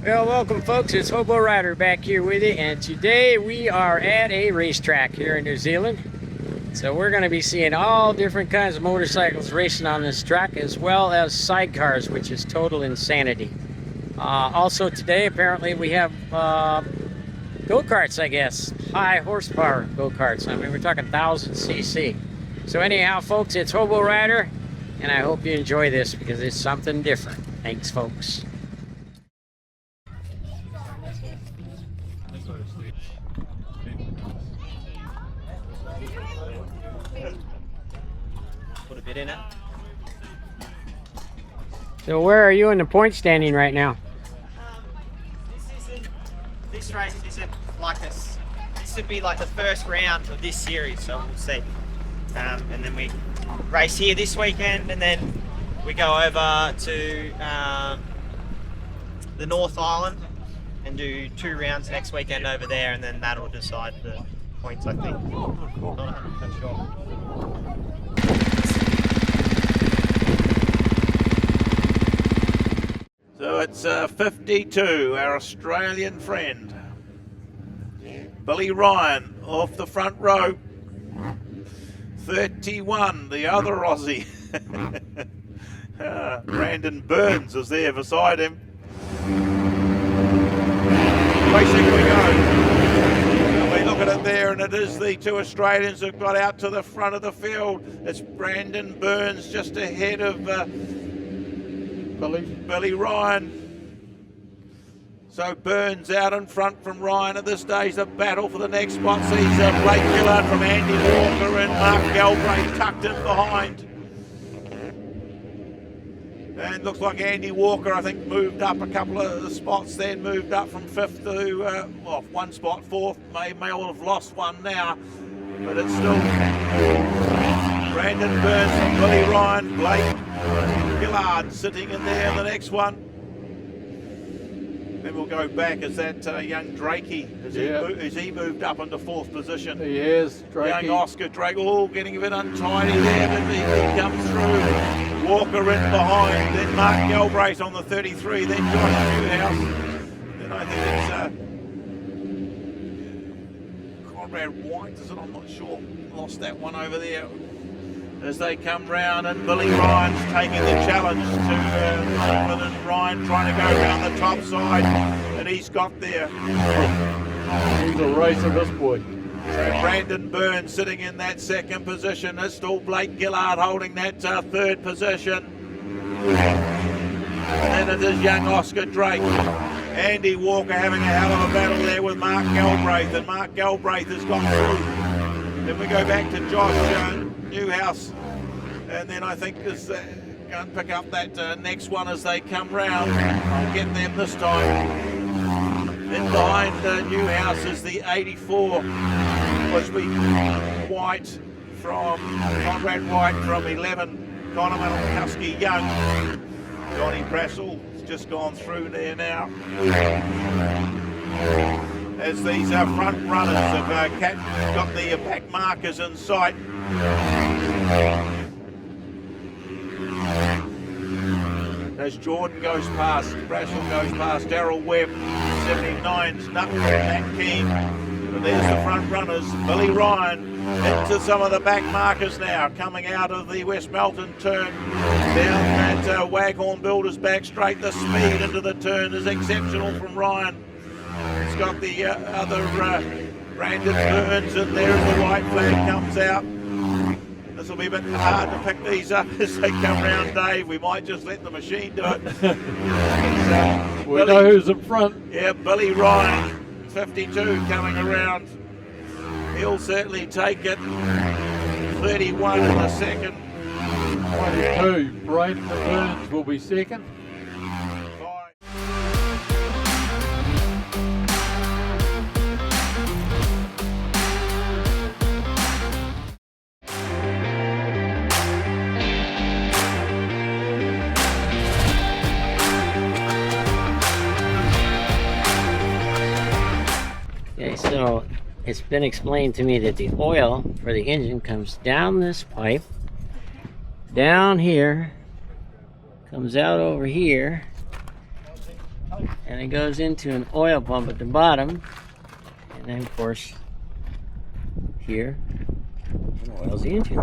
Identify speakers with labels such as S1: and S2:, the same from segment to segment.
S1: Well, welcome folks, it's Hobo Rider back here with you, and today we are at a racetrack here in New Zealand. So we're going to be seeing all different kinds of motorcycles racing on this track, as well as sidecars, which is total insanity. Also today, apparently, we have go-karts, I guess. High horsepower go-karts. I mean, we're talking 1,000 cc. So anyhow, folks, it's Hobo Rider, and I hope you enjoy this because it's something different. Thanks, folks.
S2: Put a bit in it.
S1: So where are you in the point standing right now?
S2: This race isn't like this. This would be like the first round of this series, so we'll see. And then we race here this weekend, and then we go over to the North Island and do 2 rounds next weekend over there, and then that'll decide the points, I think. Not 100% sure.
S3: So it's 52, our Australian friend. Billy Ryan off the front row. 31, the other Aussie. Brandon Burns is there beside him. Racing we go. And we look at it there, and it is the 2 Australians who've got out to the front of the field. It's Brandon Burns just ahead of Billy Ryan. So Burns out in front from Ryan at this stage. The battle for the next spot sees Blake Gillard from Andy Walker and Mark Galbraith tucked in behind. And looks like Andy Walker, I think, moved up a couple of spots then, moved up from 5th to, well, 1 spot, 4th. May well have lost one now, but it's still Brandon Burns and Billy Ryan, Blake Gillard sitting in there in the next one. Then we'll go back as that young Drakey, has he moved up into 4th position?
S4: He is, Drakey.
S3: Young Oscar Drake, oh, getting a bit untidy there, but he comes through. Walker in behind, then Mark Galbraith on the 33, then Josh Newhouse. Then I think it's Conrad White, is it? I'm not sure. Lost that one over there. As they come round, and Billy Ryan's taking the challenge to Norman, and Ryan trying to go around the top side, and he's got there.
S4: He's a racer, this boy.
S3: So Brandon Burns sitting in that 2nd position. It's still Blake Gillard holding that 3rd position. And it is young Oscar Drake. Andy Walker having a hell of a battle there with Mark Galbraith, and Mark Galbraith has gone through. Then we go back to Josh Newhouse, and then I think is going to pick up that next one as they come round. I'll get them this time. Then behind Newhouse is the 84, which we White from Conrad White from 11, Conor Malkowski Young. Johnny Brassel has just gone through there now. As these front runners have got the back markers in sight. As Jordan goes past, Brassel goes past, Darryl Webb, 79's Nut from Matt Keane. But there's the front runners, Billy Ryan into some of the back markers now, coming out of the West Melton turn, down that Waghorn Builders back straight. The speed into the turn is exceptional from Ryan. He's got the other Brandon Burns in there as the white flag comes out. This will be a bit hard to pick these up as they come round, Dave. We might just let the machine do it.
S4: We know who's in front.
S3: Yeah, Billy Ryan, 52 coming around. He'll certainly take it. 31 in the 2nd.
S4: 22, Brandon Burns will be 2nd.
S1: Okay, so it's been explained to me that the oil for the engine comes down this pipe, down here, comes out over here, and it goes into an oil pump at the bottom, and then of course here it oils the engine.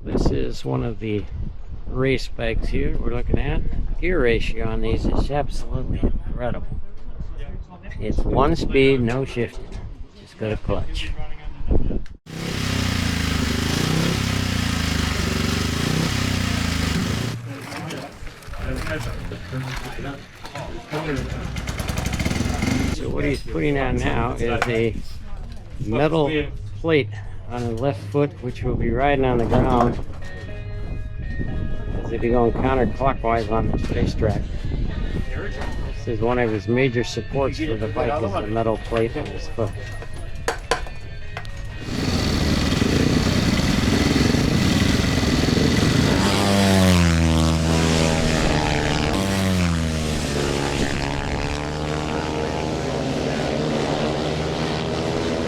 S1: This is one of the race bikes here we're looking at. Gear ratio on these is absolutely incredible. It's one speed, no shifting. Just got a clutch. So what he's putting on now is a metal plate on the left foot, which will be riding on the ground as if you're going counterclockwise on this racetrack. This is one of his major supports for the bike, is the metal plate on his foot.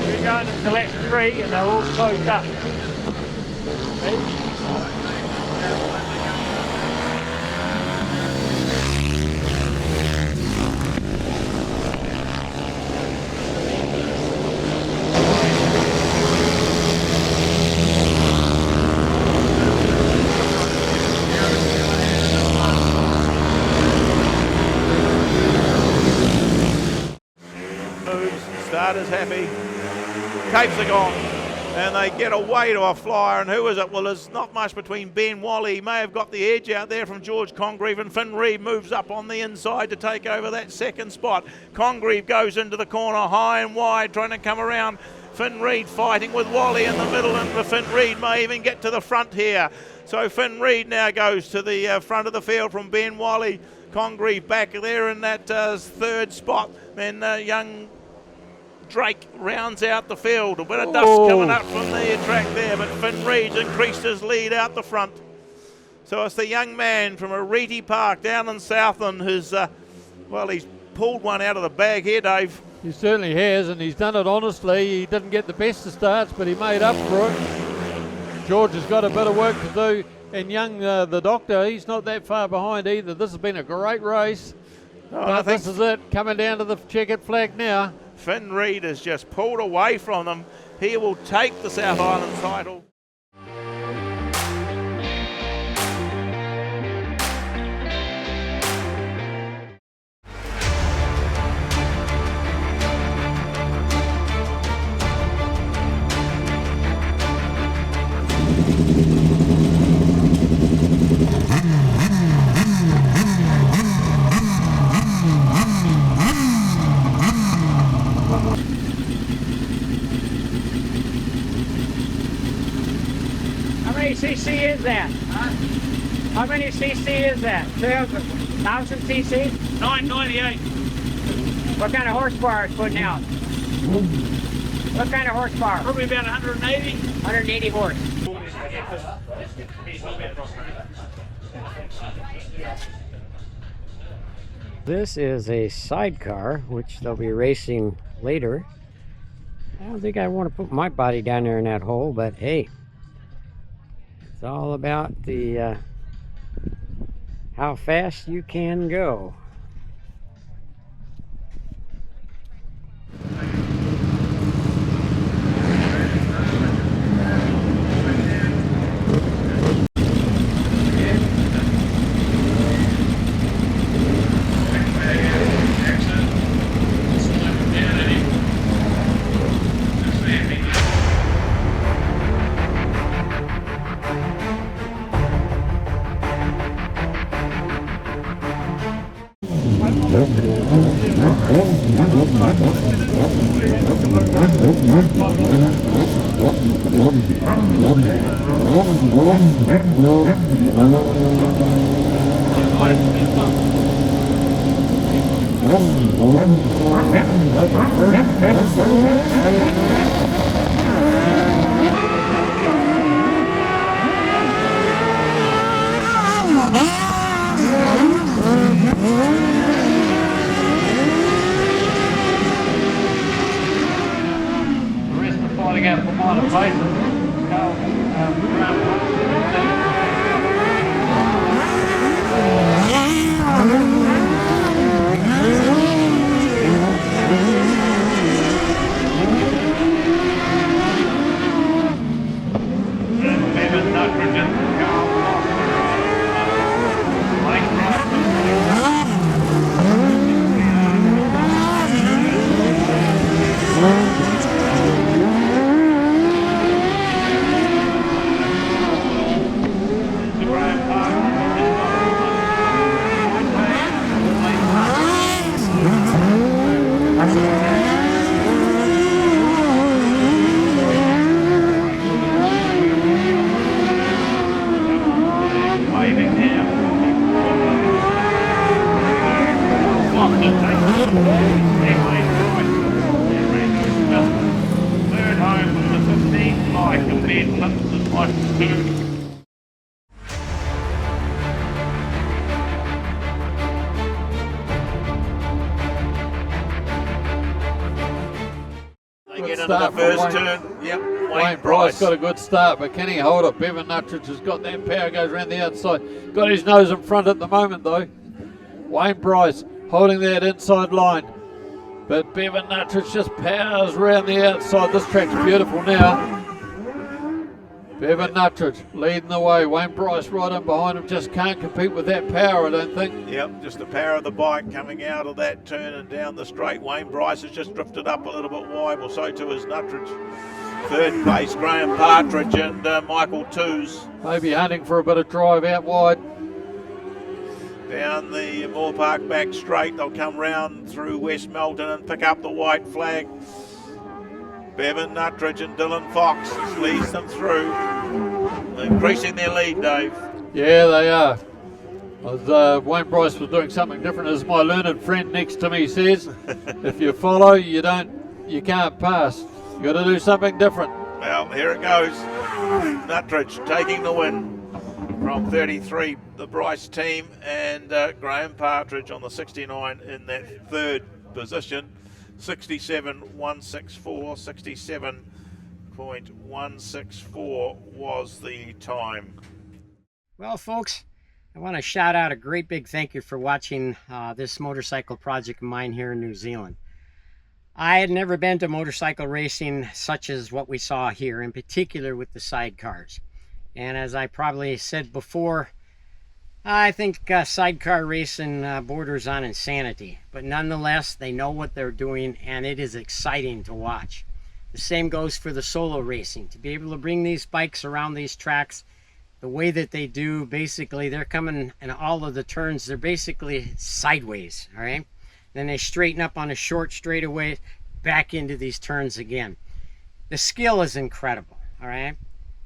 S5: We're going to select 3 and they're all closed up.
S3: Starter's happy, capes are gone, and they get away to a flyer. And who is it? Well, there's not much between Ben Wally. He may have got the edge out there from George Congreve, and Finn Reed moves up on the inside to take over that second spot. Congreve goes into the corner high and wide, trying to come around. Finn Reed fighting with Wally in the middle, and Finn Reed may even get to the front here. So Finn Reed now goes to the front of the field from Ben Wally. Congreve back there in that third spot. Then young Drake rounds out the field. A bit of dust coming up from the track there, but Finn Reed's increased his lead out the front. So it's the young man from Arete Park down in Southland who's, well, he's pulled one out of the bag here, Dave.
S4: He certainly has, and he's done it honestly. He didn't get the best of starts, but he made up for it. George has got a bit of work to do, and young the doctor, he's not that far behind either. This has been a great race. But this is it, coming down to the checkered flag now.
S3: Finn Reed has just pulled away from them. He will take the South Island title.
S1: How many cc is that? How many cc is that? 1,000 cc?
S5: 998.
S1: What kind of horsepower is putting out? What kind of horsepower?
S5: Probably about 180.
S1: 180 horse. This is a sidecar, which they'll be racing later. I don't think I want to put my body down there in that hole, but hey, it's all about the how fast you can go.
S3: into
S4: start
S3: the
S4: for
S3: first
S4: Wayne.
S3: turn. Yep,
S4: Wayne
S3: Wayne
S4: Bryce
S3: Bryce.
S4: got a good start, but can he hold it? Bevan Nuttridge has got that power, goes around the outside. Got his nose in front at the moment though. Wayne Bryce holding that inside line. But Bevan Nuttridge just powers around the outside. This track's beautiful now. Bevan Nuttridge leading the way. Wayne Bryce right in behind him. Just can't compete with that power, I don't think.
S3: Yep, just the power of the bike coming out of that turn and down the straight. Wayne Bryce has just drifted up a little bit wide. Well, so too is Nuttridge. Third place, Graham Partridge and Michael Toos.
S4: Maybe hunting for a bit of drive out wide.
S3: Down the Moore Park back straight, they'll come round through West Melton and pick up the white flag. Bevan Nuttridge and Dylan Fox leads them through, increasing their lead, Dave.
S4: Yeah, they are. Wayne Bryce was doing something different, as my learned friend next to me says. If you follow, you can't pass. You got to do something different.
S3: Well, here it goes. Nuttridge taking the win from 33, the Bryce team, and Graham Partridge on the 69 in that third position. 67.164, 67.164 was the time.
S1: Well, folks, I want to shout out a great big thank you for watching this motorcycle project of mine here in New Zealand. I had never been to motorcycle racing such as what we saw here, in particular with the sidecars. And as I probably said before, I think sidecar racing borders on insanity. But nonetheless, they know what they're doing, and it is exciting to watch. The same goes for the solo racing. To be able to bring these bikes around these tracks the way that they do, basically they're coming in all of the turns, they're basically sideways, all right? Then they straighten up on a short straightaway, back into these turns again. The skill is incredible, all right?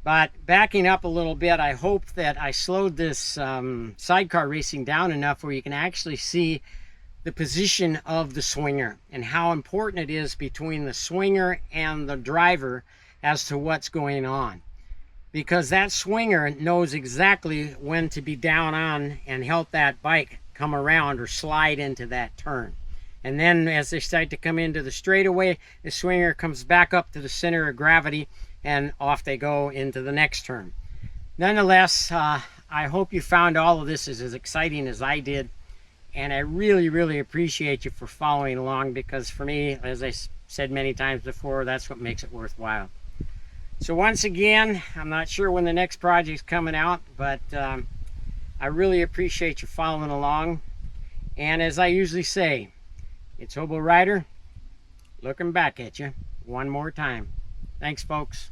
S1: But backing up a little bit, I hope that I slowed this sidecar racing down enough where you can actually see the position of the swinger and how important it is between the swinger and the driver as to what's going on. Because that swinger knows exactly when to be down on and help that bike come around or slide into that turn. And then as they start to come into the straightaway, the swinger comes back up to the center of gravity and off they go into the next turn. Nonetheless, I hope you found all of this as exciting as I did. And I really, really appreciate you for following along, because for me, as I said many times before, that's what makes it worthwhile. So once again, I'm not sure when the next project's coming out, but I really appreciate you following along. And as I usually say, it's Hobo Rider looking back at you one more time. Thanks, folks.